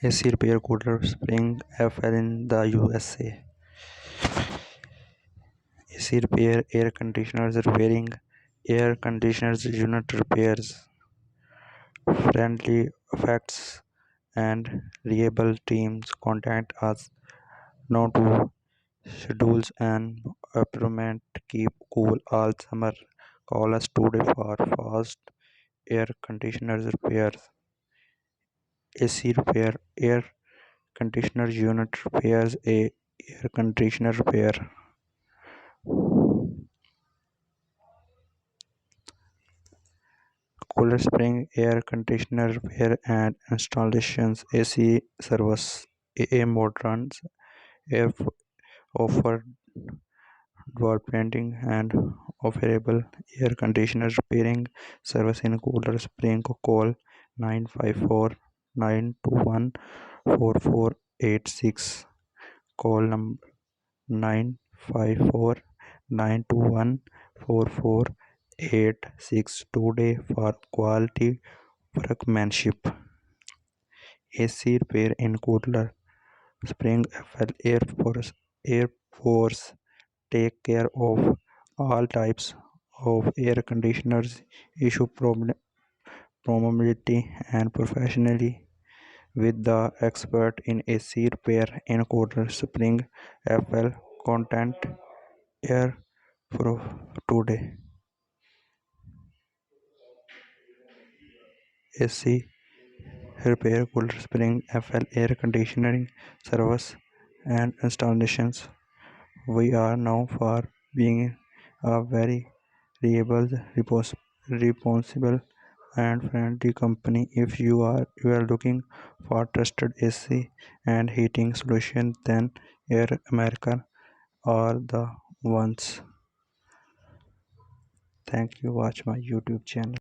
AC repair cooler Spring FL in the USA. AC repair air conditioners repairing air conditioners unit repairs. Friendly effects and reliable teams contact us now to schedules and appointment keep cool all summer. Call us today for fast air conditioners repairs. AC repair air conditioner unit repairs air conditioner repair. Cooler Spring air conditioner repair and installations AC service AA modern air offer wall painting and offerable air conditioner repairing service in Cooler Spring. Call 954-921-4486. Call number 954-921-4486 today for quality workmanship. AC repair in Cooler Spring FL Air Force take care of all types of air conditioners issue promptly and professionally with the expert in AC repair in Cooler Spring FL content air for today. AC repair Cooler Spring FL air conditioning service and installations. We are known for being a very reliable, responsible, and friendly company. If you are looking for trusted AC and heating solution, then Air America are the ones. Thank you. Watch my YouTube channel.